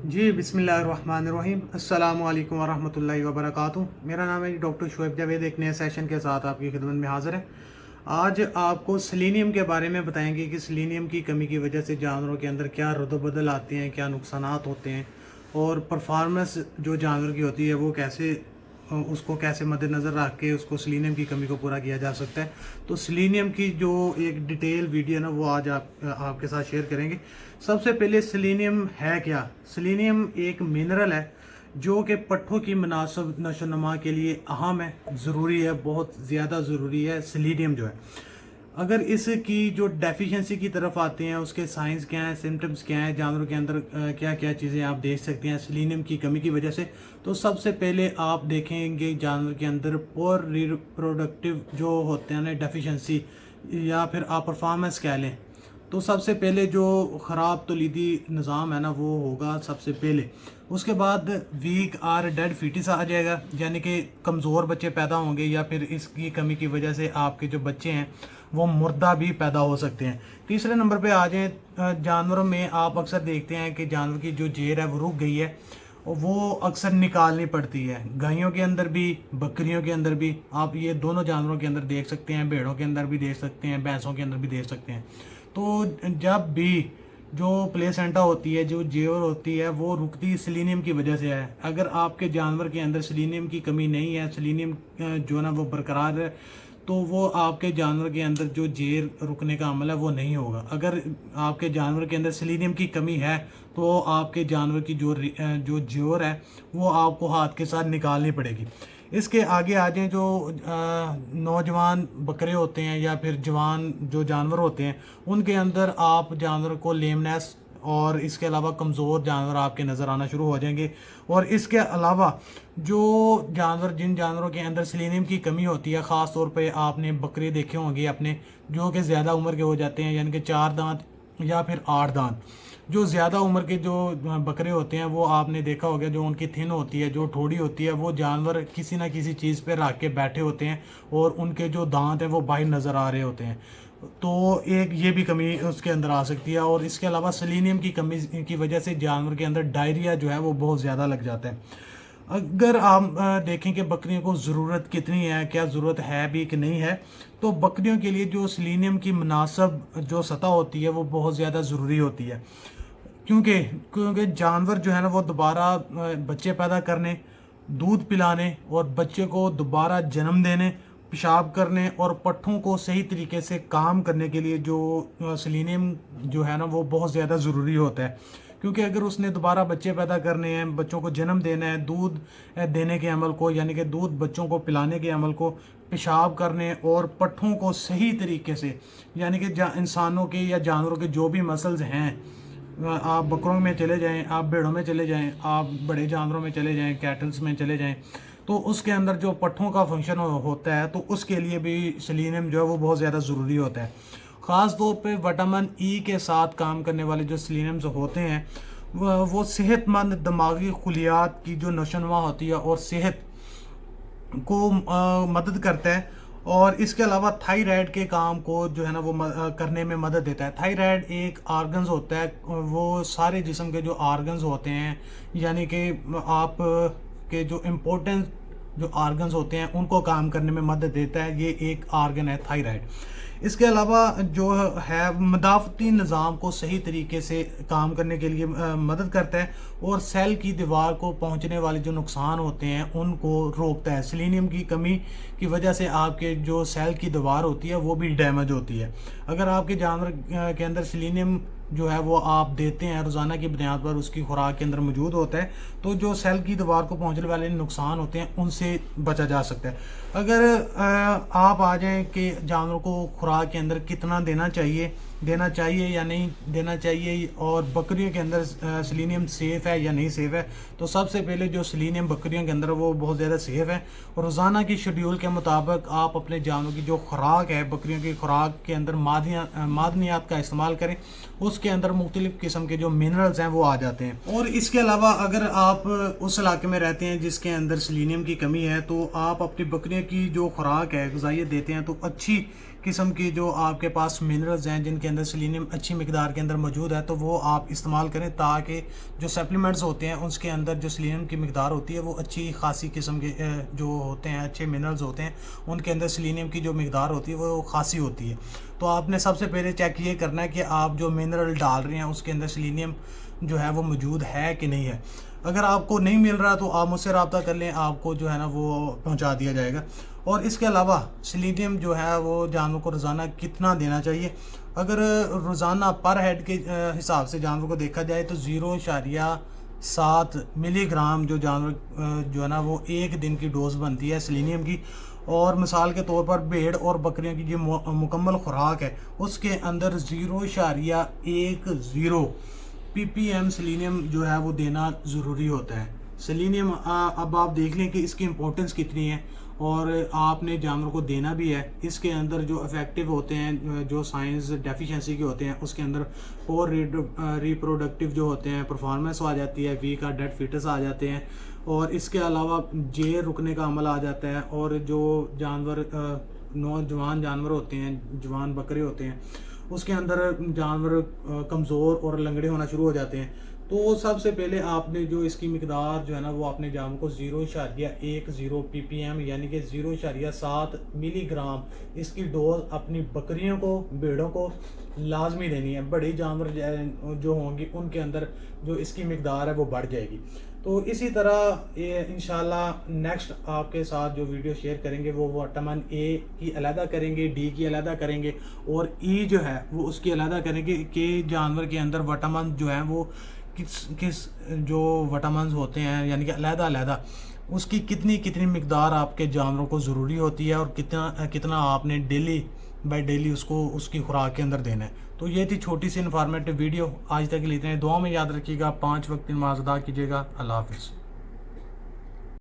جی बिस्मिल्लाहिर्रहमानिर्रहीम अस्सलाम वालेकुम वरहमतुल्लाहि वबरकातुहू। मेरा नाम है डॉक्टर शुएब जावेद। एक नए सेशन के साथ आपकी खिदमत में हाज़िर है। आज आपको सेलेनियम के बारे में बताएंगे कि सेलेनियम की कमी की वजह से जानवरों के अंदर क्या रद्द-बदल आते हैं, क्या नुकसानात होते हैं और परफॉर्मेंस जो जानवर की होती है वो कैसे उसको कैसे मद्देनज़र रख के उसको सेलेनियम की कमी को पूरा किया जा सकता है। तो सेलेनियम की जो एक डिटेल वीडियो ना वो आज आपके साथ शेयर करेंगे। सबसे पहले सेलेनियम है क्या? सेलेनियम एक मिनरल है जो कि पट्ठों की मुनासिब नशोनुमा के लिए अहम है, ज़रूरी है, बहुत ज़्यादा ज़रूरी है सेलेनियम जो है। अगर इसकी जो डेफिशिएंसी की तरफ आते हैं उसके साइंस क्या हैं, सिम्टम्स क्या हैं, जानवरों के अंदर क्या क्या चीज़ें आप देख सकते हैं सेलेनियम की कमी की वजह से। तो सबसे पहले आप देखेंगे जानवर के अंदर पोर रिप्रोडक्टिव जो होते हैं ना डेफिशिएंसी या फिर आप परफॉर्मेंस कह लें। तो सबसे पहले जो ख़राब तौलीदी निज़ाम है ना वो होगा सबसे पहले। उसके बाद वीक आर डेड फीटिस आ जाएगा, यानी कि कमज़ोर बच्चे पैदा होंगे या फिर इसकी कमी की वजह से आपके जो बच्चे हैं वो मुर्दा भी पैदा हो सकते हैं। तीसरे नंबर पे आ जाएँ जानवरों में आप अक्सर देखते हैं कि जानवर की जो जेर है वो रुक गई है और वो अक्सर निकालनी पड़ती है। गायों के अंदर भी, बकरियों के अंदर भी, आप ये दोनों जानवरों के अंदर देख सकते हैं, भेड़ों के अंदर भी देख सकते हैं, भैंसों के अंदर भी देख सकते हैं। तो जब भी जो प्लेसेंटा होती है, जो जेवर होती है, वो रुकती सेलेनियम की वजह से है। अगर आपके जानवर के अंदर सेलेनियम की कमी नहीं है, सेलेनियम जो है ना वो बरकरार है, तो वो आपके जानवर के अंदर जो जेर रुकने का अमल है वो नहीं होगा। अगर आपके जानवर के अंदर सेलेनियम की कमी है तो आपके जानवर की जो जोर है वो आपको हाथ के साथ निकालनी पड़ेगी। इसके आगे आ जाएँ जो नौजवान बकरे होते हैं या फिर जवान जो जानवर होते हैं उनके अंदर आप जानवर को लेमनेस और इसके अलावा कमज़ोर जानवर आपके नज़र आना शुरू हो जाएंगे। और इसके अलावा जो जिन जानवरों के अंदर सेलेनियम की कमी होती है, ख़ास तौर पे आपने बकरे देखे होंगे अपने जो कि ज़्यादा उम्र के हो जाते हैं, यानी कि 4 दांत या फिर 8 दांत। जो ज़्यादा उम्र के जो बकरे होते हैं वो आपने देखा होगा, जो उनकी थिन होती है, जो ठोड़ी होती है, वो जानवर किसी ना किसी चीज़ पे रख के बैठे होते हैं और उनके जो दांत हैं वो बाहर नज़र आ रहे होते हैं। तो एक ये भी कमी उसके अंदर आ सकती है। और इसके अलावा सेलेनियम की कमी की वजह से जानवर के अंदर डायरिया जो है वो बहुत ज़्यादा लग जाता है। अगर आप देखें कि बकरियों को ज़रूरत कितनी है, क्या ज़रूरत है भी कि नहीं है, तो बकरियों के लिए जो सेलेनियम की मुनासिब जो सतह होती है वो बहुत ज़्यादा ज़रूरी होती है। क्योंकि जानवर जो है ना वो दोबारा बच्चे पैदा करने, दूध पिलाने और बच्चे को दोबारा जन्म देने, पेशाब करने और पट्ठों को सही तरीके से काम करने के लिए जो सेलेनियम जो है ना वो बहुत ज़्यादा ज़रूरी होता है। क्योंकि अगर उसने दोबारा बच्चे पैदा करने हैं, बच्चों को जन्म देना है, दूध देने के अमल को, यानी कि दूध बच्चों को पिलाने के अमल को, पेशाब करने और पट्ठों को सही तरीके से, यानी कि इंसानों के या जानवरों के जो भी मसल्स हैं, आप बकरों में चले जाएं, आप भेड़ों में चले जाएं, आप बड़े जानवरों में चले जाएं, कैटल्स में चले जाएं, तो उसके अंदर जो पट्ठों का फंक्शन होता है तो उसके लिए भी सेलेनियम जो है वो बहुत ज़्यादा ज़रूरी होता है। ख़ास तौर पे विटामिन ई के साथ काम करने वाले जो सेलेनियम्स होते हैं वो सेहतमंद दिमागी खुलियात की जो नशोनुमा होती है और सेहत को मदद करता है। और इसके अलावा थायराइड के काम को जो है ना वो करने में मदद देता है। थायराइड एक आर्गन्स होता है, वो सारे जिस्म के जो आर्गन्स होते हैं, यानी कि आप के जो इम्पोर्टेंट जो आर्गन्स होते हैं उनको काम करने में मदद देता है। ये एक आर्गन है थायराइड। इसके अलावा जो है मदाफ़ती निज़ाम को सही तरीके से काम करने के लिए मदद करता है और सेल की दीवार को पहुंचने वाले जो नुकसान होते हैं उनको रोकता है। सेलेनियम की कमी की वजह से आपके जो सेल की दीवार होती है वो भी डैमेज होती है। अगर आपके जानवर के अंदर सेलेनियम जो है वो आप देते हैं रोज़ाना की बुनियाद पर, उसकी खुराक के अंदर मौजूद होता है, तो जो सेल की दीवार को पहुंचने वाले नुकसान होते हैं उनसे बचा जा सकता है। अगर आप आ जाएं कि जानवरों को खुराक के अंदर कितना देना चाहिए या नहीं देना चाहिए और बकरियों के अंदर सेलेनियम सेफ़ है या नहीं सेफ़ है, तो सबसे पहले जो सेलेनियम बकरियों के अंदर वो बहुत ज़्यादा सेफ़ है। रोज़ाना की शेड्यूल के मुताबिक आप अपने जानवरों की जो खुराक है, बकरियों की खुराक के अंदर मादनियात का इस्तेमाल करें, उसके अंदर मुख्तलिफ़ किस्म के जो मिनरल्स हैं वो आ जाते हैं। और इसके अलावा अगर आप उस इलाके में रहते हैं जिसके अंदर सेलेनियम की कमी है, तो आप अपनी बकरियों की जो खुराक है, ग़िज़ाइयत देते हैं, तो अच्छी قسم کی جو آپ کے پاس منرلز ہیں جن کے اندر سیلینیم اچھی مقدار کے اندر موجود ہے تو وہ آپ استعمال کریں، تاکہ جو سپلیمنٹس ہوتے ہیں اس کے اندر جو سیلینیم کی مقدار ہوتی ہے وہ اچھی خاصی قسم کے جو ہوتے ہیں اچھے منرلز ہوتے ہیں ان کے اندر سیلینیم کی جو مقدار ہوتی ہے وہ خاصی ہوتی ہے۔ تو آپ نے سب سے پہلے چیک یہ کرنا ہے کہ آپ جو منرل ڈال رہے ہیں اس کے اندر سیلینیم جو ہے وہ موجود ہے کہ نہیں ہے۔ اگر آپ کو نہیں مل رہا تو آپ مجھ سے رابطہ کر لیں، آپ کو جو ہے نا وہ پہنچا دیا جائے گا۔ اور اس کے علاوہ سیلینیم جو ہے وہ جانور کو روزانہ کتنا دینا چاہیے؟ اگر روزانہ پر ہیڈ کے حساب سے جانور کو دیکھا جائے تو 0.7 ملی گرام جو جانور جو ہے نا وہ ایک دن کی ڈوز بنتی ہے سیلینیم کی۔ اور مثال کے طور پر بھیڑ اور بکریوں کی جو مکمل خوراک ہے اس کے اندر 0.10 پی پی ایم سیلینیم جو ہے وہ دینا ضروری ہوتا ہے۔ سیلینیم اب آپ دیکھ لیں کہ اس کی امپورٹنس کتنی ہے اور آپ نے جانور کو دینا بھی ہے۔ اس کے اندر جو افیکٹو ہوتے ہیں جو سائنس ڈیفیشنسی کے ہوتے ہیں اس کے اندر پور ریپروڈکٹیو جو ہوتے ہیں پرفارمنس آ جاتی ہے، ویک ڈیڈ فیٹس آ جاتے ہیں، اور اس کے علاوہ جیر رکنے کا عمل آ جاتا ہے، اور جو جانور نوجوان جانور ہوتے ہیں، جوان بکرے ہوتے ہیں، اس کے اندر جانور کمزور اور لنگڑے ہونا شروع ہو جاتے ہیں۔ تو سب سے پہلے آپ نے جو اس کی مقدار جو ہے نا وہ اپنے جانور کو 0.10 پی پی ایم یعنی کہ 0.7 ملی گرام اس کی ڈوز اپنی بکریوں کو، بھیڑوں کو لازمی دینی ہے۔ بڑی جانور جو ہوں گی ان کے اندر جو اس کی مقدار ہے وہ بڑھ جائے گی۔ تو اسی طرح انشاءاللہ نیکسٹ آپ کے ساتھ جو ویڈیو شیئر کریں گے وہ وٹامن اے کی علیحدہ کریں گے، ڈی کی علیحدہ کریں گے، اور ای جو ہے وہ اس کی علیحدہ کریں گے کہ جانور کے اندر وٹامن جو ہیں وہ کس جو وٹامنز ہوتے ہیں یعنی کہ علیحدہ اس کی کتنی مقدار آپ کے جانوروں کو ضروری ہوتی ہے، اور کتنا آپ نے ڈیلی بائی ڈیلی اس کی خوراک کے اندر دینا ہے۔ تو یہ تھی چھوٹی سی انفارمیٹیو ویڈیو، آج تک کے لیے اتنے۔ دعا میں یاد رکھیے گا، 5 وقت نماز ادا کیجیے گا۔ اللہ حافظ۔